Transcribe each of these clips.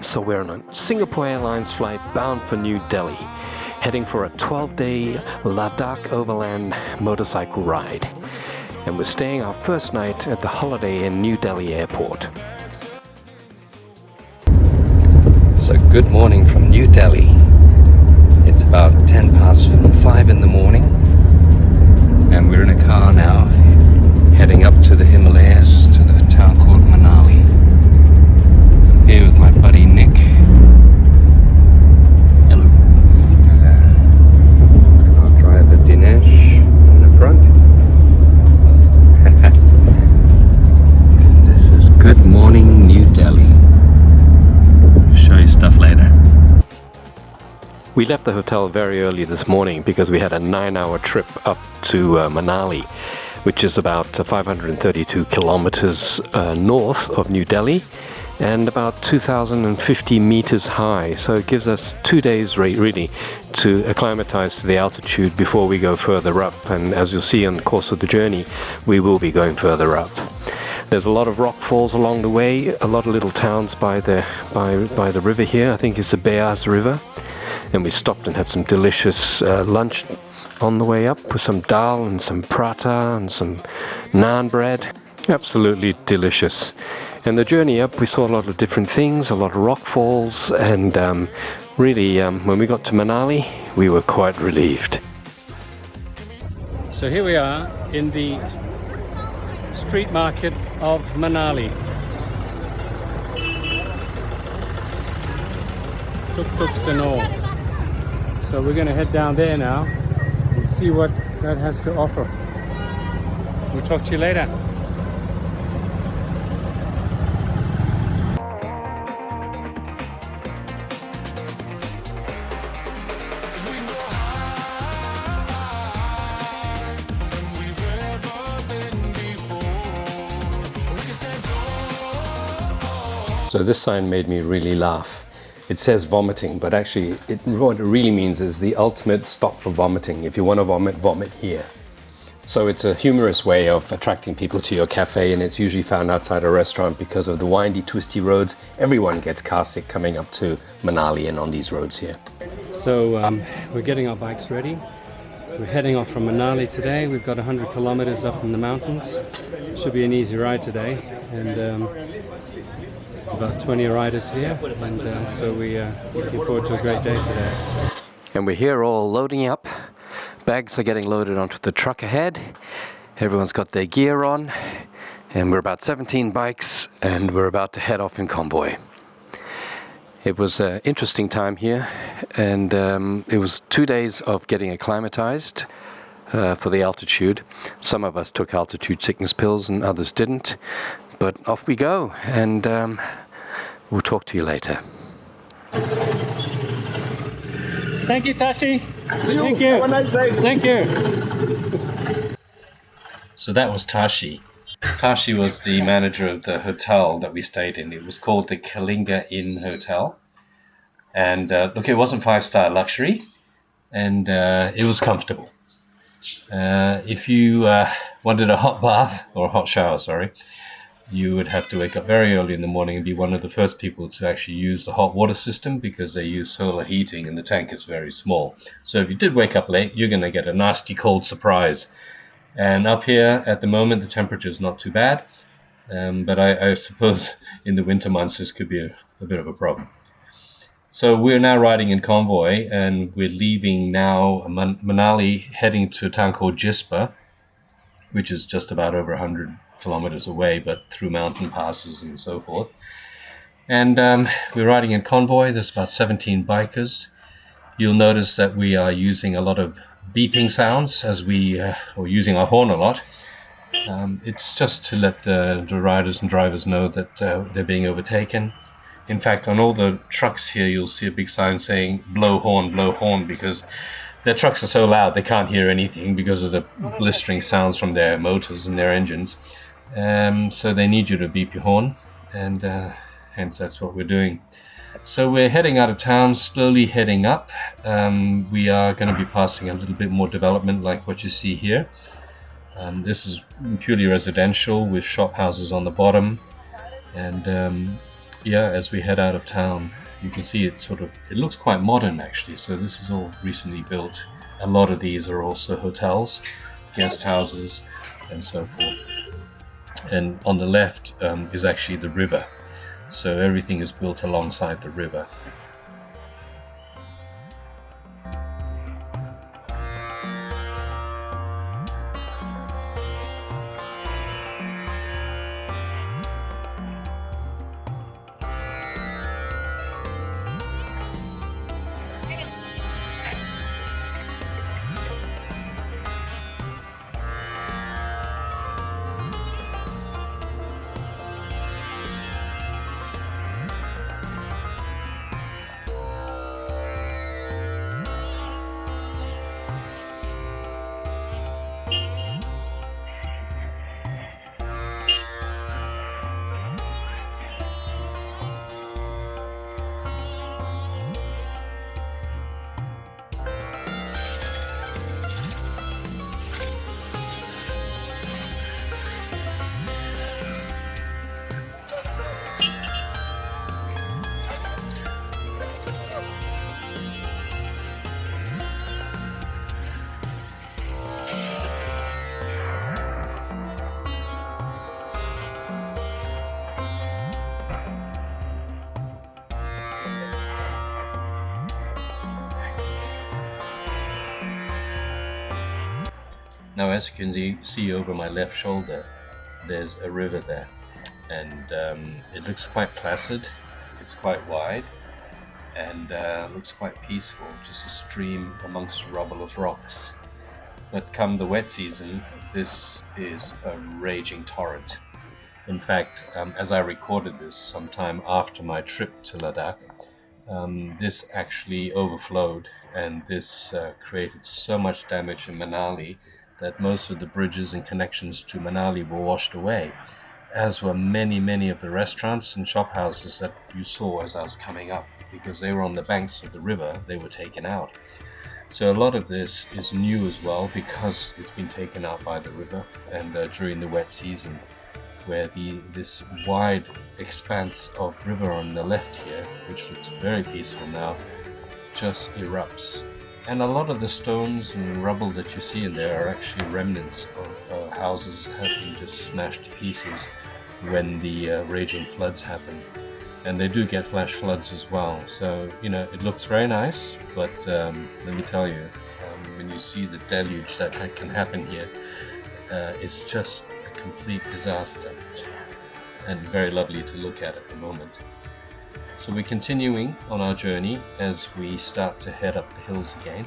So we're on a Singapore Airlines flight bound for New Delhi, heading for a 12-day Ladakh overland motorcycle ride. And we're staying our first night at the Holiday Inn New Delhi Airport. So good morning from New Delhi. It's about 10 past 5 in the morning, and we're in a car now, heading up to the Himalayas, to the town called Manali. I'm here with my buddy Nick. Hello. And our driver Dinesh in the front. This is Good Morning New Delhi. I'll show you stuff later. We left the hotel very early this morning because we had a 9-hour trip up to Manali, which is about 532 kilometers north of New Delhi and about 2,050 meters high. So it gives us 2 days really to acclimatize to the altitude before we go further up. And as you'll see in the course of the journey, we will be going further up. There's a lot of rock falls along the way, a lot of little towns by the river here. I think it's the Beas River. And we stopped and had some delicious lunch on the way up with some dal and some prata and some naan bread. Absolutely delicious. And the journey up, we saw a lot of different things, a lot of rock falls, and really, when we got to Manali, we were quite relieved. So here we are in the street market of Manali. Tuk-tuks and all. So we're going to head down there now and see what that has to offer. We'll talk to you later. So this sign made me really laugh. It says vomiting, but actually what it really means is the ultimate stop for vomiting. If you want to vomit, vomit here. So it's a humorous way of attracting people to your cafe, and it's usually found outside a restaurant because of the windy, twisty roads. Everyone gets car sick coming up to Manali and on these roads here. So we're getting our bikes ready. We're heading off from Manali today. We've got 100 kilometers up in the mountains. Should be an easy ride today. And about 20 riders here, and so we are looking forward to a great day today. And we're here all loading up. Bags are getting loaded onto the truck ahead. Everyone's got their gear on, and we're about 17 bikes, and we're about to head off in convoy. It was an interesting time here, and it was 2 days of getting acclimatized for the altitude. Some of us took altitude sickness pills and others didn't. But off we go, and we'll talk to you later. Thank you, Tashi. See you. Thank you. Have a nice day. Thank you. So that was Tashi. Tashi was the manager of the hotel that we stayed in. It was called the Kalinga Inn Hotel. And look, it wasn't 5-star luxury, and it was comfortable. If you wanted a hot bath, or a hot shower, sorry, you would have to wake up very early in the morning and be one of the first people to actually use the hot water system, because they use solar heating and the tank is very small. So if you did wake up late, you're going to get a nasty cold surprise. And up here at the moment, the temperature is not too bad. But I suppose in the winter months, this could be a bit of a problem. So we're now riding in convoy, and we're leaving now Manali, heading to a town called Jispa, which is just about over 100 kilometers away, but through mountain passes and so forth. And we're riding in convoy. There's about 17 bikers. You'll notice that we are using a lot of beeping sounds as or using our horn a lot. It's just to let the riders and drivers know that they're being overtaken. In fact, on all the trucks here, you'll see a big sign saying blow horn, because their trucks are so loud they can't hear anything because of the blistering sounds from their motors and their engines. So they need you to beep your horn, and hence that's what we're doing. So we're heading out of town, slowly heading up. We are going to be passing a little bit more development like what you see here. This is purely residential with shop houses on the bottom, and yeah, as we head out of town, you can see it looks quite modern actually. So this is all recently built. A lot of these are also hotels, guest houses, and so forth. And on the left is actually the river. So everything is built alongside the river. Now, as you can see over my left shoulder, there's a river there, and it looks quite placid. It's quite wide, and looks quite peaceful, just a stream amongst rubble of rocks. But come the wet season, this is a raging torrent. In fact, as I recorded this sometime after my trip to Ladakh, this actually overflowed, and this created so much damage in Manali that most of the bridges and connections to Manali were washed away, as were many of the restaurants and shop houses that you saw as I was coming up, because they were on the banks of the river. They were taken out. So a lot of this is new as well, because it's been taken out by the river, and during the wet season, where this wide expanse of river on the left here, which looks very peaceful now, just erupts. And a lot of the stones and rubble that you see in there are actually remnants of houses that have been just smashed to pieces when the raging floods happen. And they do get flash floods as well. So, it looks very nice, but let me tell you, when you see the deluge that can happen here, it's just a complete disaster, and very lovely to look at the moment. So we're continuing on our journey as we start to head up the hills again.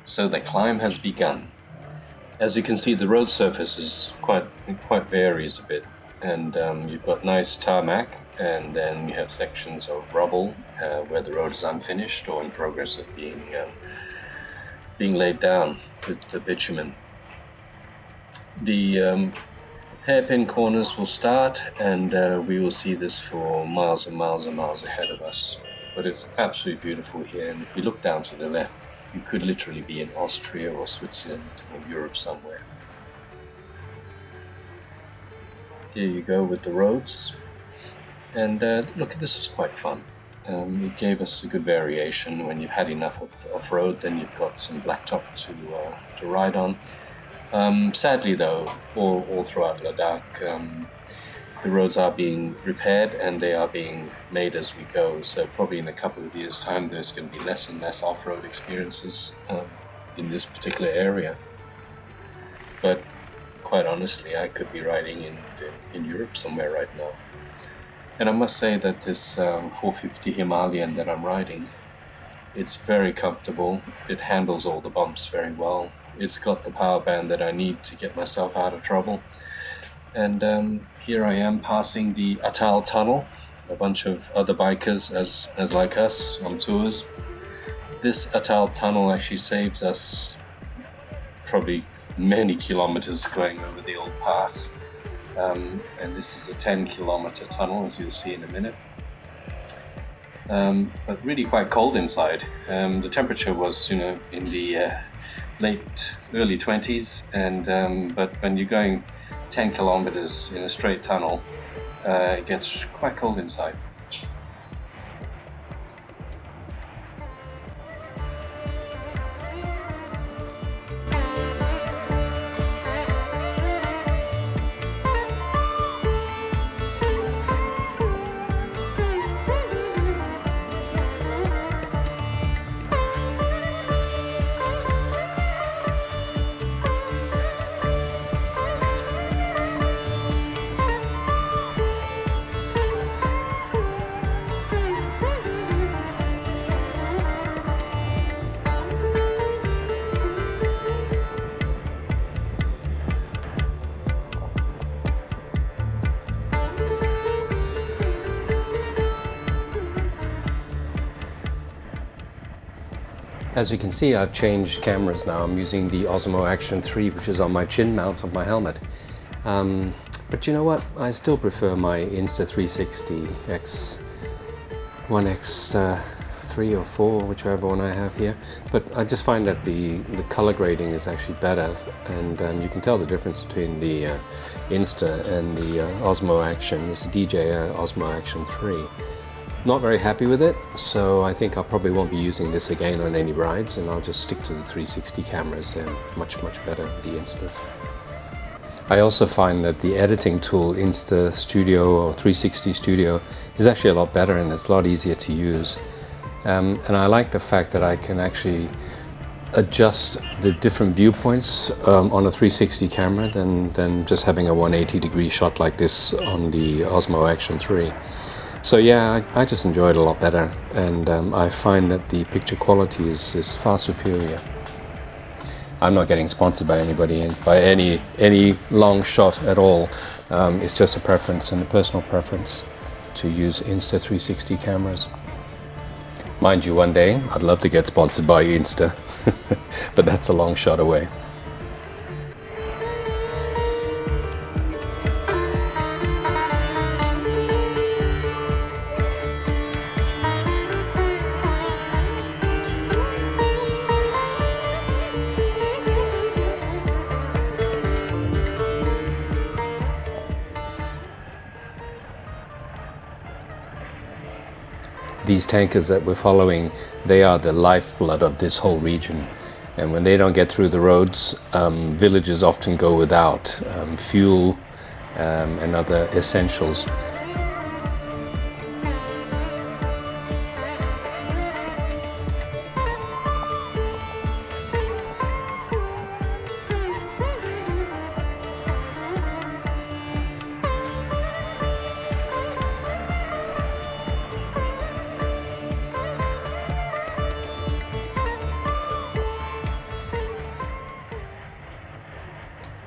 So the climb has begun. As you can see, the road surface is quite varies a bit, and you've got nice tarmac, and then you have sections of rubble where the road is unfinished or in progress of being laid down with the bitumen. The hairpin corners will start, and we will see this for miles and miles and miles ahead of us. But it's absolutely beautiful here, and if we look down to the left, you could literally be in Austria or Switzerland or Europe somewhere. here you go with the roads. And look, this is quite fun. It gave us a good variation. When you've had enough of off-road, then you've got some blacktop to ride on. Sadly, though, all throughout Ladakh, the roads are being repaired and they are being made as we go. So probably in a couple of years' time, there's going to be less and less off-road experiences in this particular area. But quite honestly, I could be riding in Europe somewhere right now. And I must say that this 450 Himalayan that I'm riding, it's very comfortable. It handles all the bumps very well. It's got the power band that I need to get myself out of trouble. And here I am passing the Atal tunnel, a bunch of other bikers as like us on tours. This Atal tunnel actually saves us probably many kilometers going over the old pass. And this is a 10-kilometer tunnel, as you'll see in a minute. But really quite cold inside. The temperature was, in the early 20s, and but when you're going 10 kilometers in a straight tunnel, it gets quite cold inside. As you can see, I've changed cameras now. I'm using the Osmo Action 3, which is on my chin mount of my helmet. But you know what? I still prefer my Insta360 X1 X3 or 4, whichever one I have here. But I just find that the color grading is actually better, and you can tell the difference between the Insta and the Osmo Action. It's the DJI Osmo Action 3. Not very happy with it, so I think I probably won't be using this again on any rides, and I'll just stick to the 360 cameras. They're much better, the Instas. I also find that the editing tool Insta Studio or 360 Studio is actually a lot better, and it's a lot easier to use. And I like the fact that I can actually adjust the different viewpoints on a 360 camera than just having a 180-degree shot like this on the Osmo Action 3. So yeah, I just enjoy it a lot better, and I find that the picture quality is far superior. I'm not getting sponsored by anybody, by any long shot at all. It's just a preference and a personal preference to use Insta360 cameras. Mind you, one day I'd love to get sponsored by Insta, but that's a long shot away. These tankers that we're following, they are the lifeblood of this whole region. And when they don't get through the roads, villages often go without fuel and other essentials.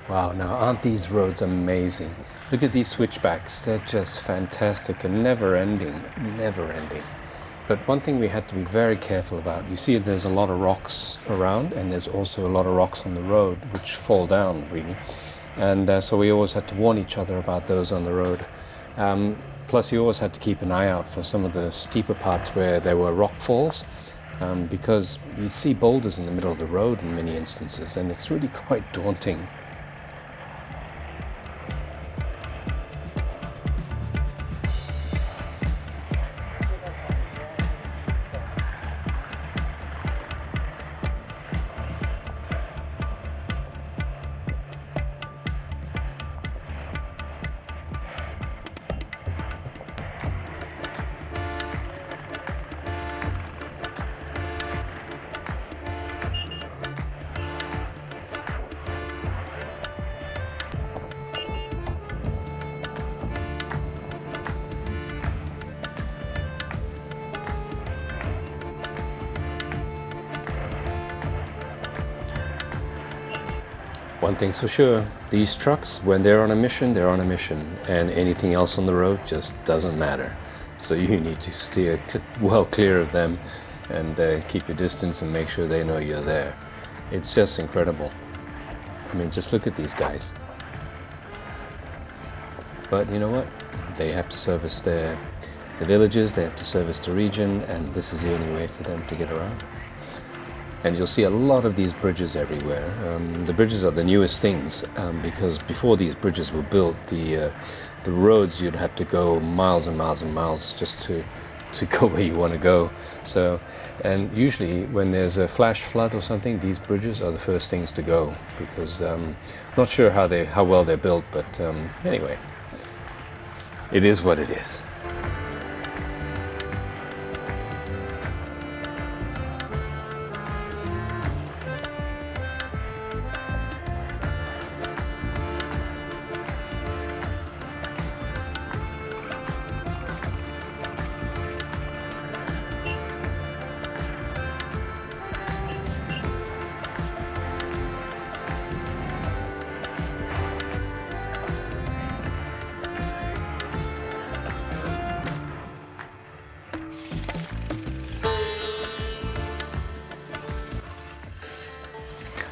Wow, now aren't these roads amazing? Look at these switchbacks, they're just fantastic and never ending. But one thing we had to be very careful about, you see there's a lot of rocks around, and there's also a lot of rocks on the road which fall down really. And so we always had to warn each other about those on the road. Plus you always had to keep an eye out for some of the steeper parts where there were rock falls, because you see boulders in the middle of the road in many instances, and it's really quite daunting. One thing's for sure, these trucks, when they're on a mission, they're on a mission, and anything else on the road just doesn't matter. So you need to steer well clear of them and keep your distance and make sure they know you're there. It's just incredible. I mean, just look at these guys. But you know what? They have to service the villages, they have to service the region, and this is the only way for them to get around. And you'll see a lot of these bridges everywhere. The bridges are the newest things, because before these bridges were built, the roads, you'd have to go miles and miles and miles just to go where you want to go. So, and usually when there's a flash flood or something, these bridges are the first things to go, because not sure how well they're built, but anyway, it is what it is.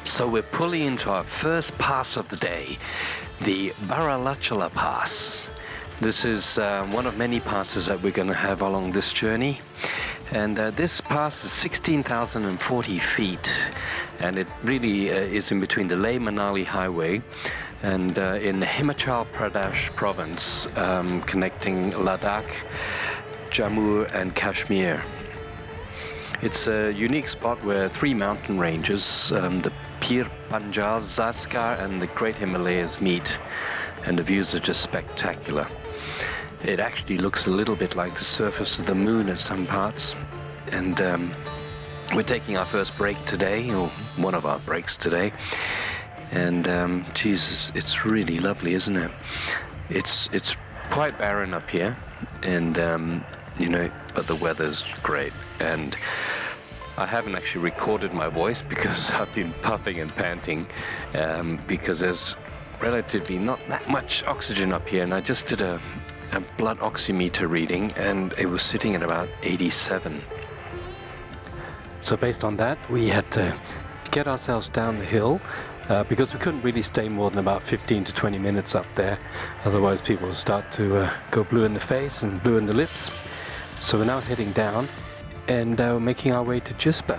So we're pulling into our first pass of the day, the Baralachula Pass. This is one of many passes that we're going to have along this journey. And this pass is 16,040 feet, and it really is in between the Leh-Manali highway and in the Himachal Pradesh province, connecting Ladakh, Jammu and Kashmir. It's a unique spot where three mountain ranges, the Pir Panjal, Zaskar and the Great Himalayas meet, and the views are just spectacular. It actually looks a little bit like the surface of the moon at some parts, and we're taking our first break today, or one of our breaks today, and Jesus, it's really lovely, isn't it? It's quite barren up here, and you know, but the weather's great, and I haven't actually recorded my voice because I've been puffing and panting, because there's relatively not that much oxygen up here, and I just did a blood oximeter reading and it was sitting at about 87. So based on that, we had to get ourselves down the hill, because we couldn't really stay more than about 15 to 20 minutes up there, otherwise people will start to go blue in the face and blue in the lips. So we're now heading down, and we're making our way to Jispa.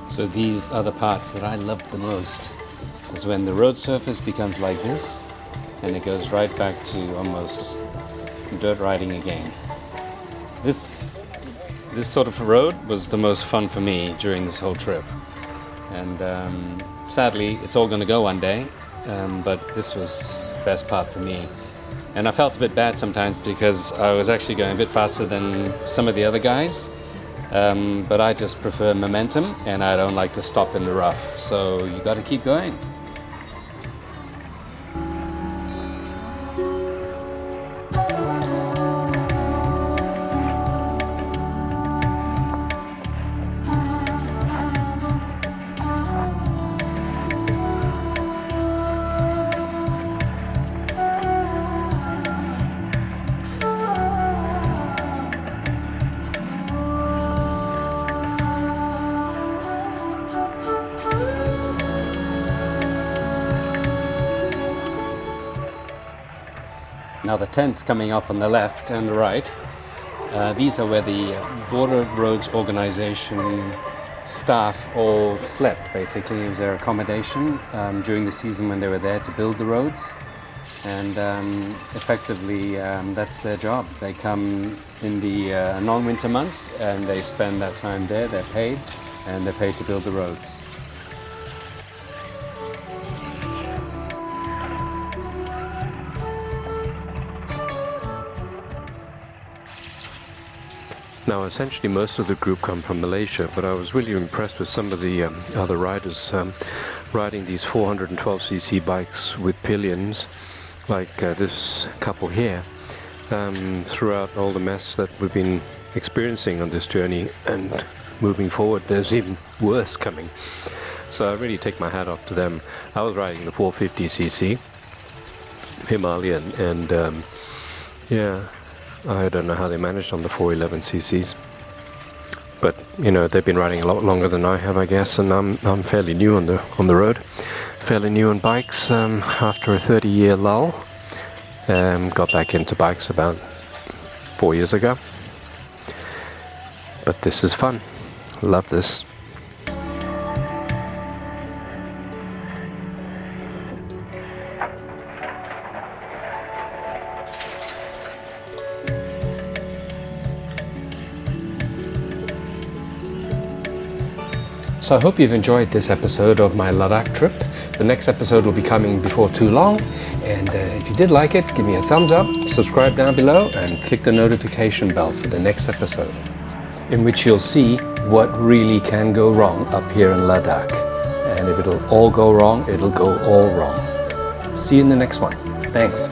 So these are the parts that I love the most, is when the road surface becomes like this and it goes right back to almost dirt riding again. This sort of road was the most fun for me during this whole trip, and sadly it's all going to go one day, but this was the best part for me. And I felt a bit bad sometimes because I was actually going a bit faster than some of the other guys. But I just prefer momentum, and I don't like to stop in the rough, so you got to keep going. Now the tents coming up on the left and the right, these are where the Border Roads Organization staff all slept, basically. It was their accommodation during the season when they were there to build the roads. And effectively, that's their job. They come in the non-winter months and they spend that time there. They're paid, and they're paid to build the roads. Now, essentially, most of the group come from Malaysia, but I was really impressed with some of the other riders riding these 412cc bikes with pillions, like this couple here, throughout all the mess that we've been experiencing on this journey. And moving forward, there's even worse coming. So I really take my hat off to them. I was riding the 450cc Himalayan, and yeah, I don't know how they managed on the 411cc's, but you know, they've been riding a lot longer than I have, I guess, and I'm fairly new on the road, fairly new on bikes. After a 30-year lull, got back into bikes about 4 years ago. But this is fun. Love this. So I hope you've enjoyed this episode of my Ladakh trip. The next episode will be coming before too long, and if you did like it, give me a thumbs up, subscribe down below, and click the notification bell for the next episode, in which you'll see what really can go wrong up here in Ladakh. And if it'll all go wrong, it'll go all wrong. See you in the next one. Thanks.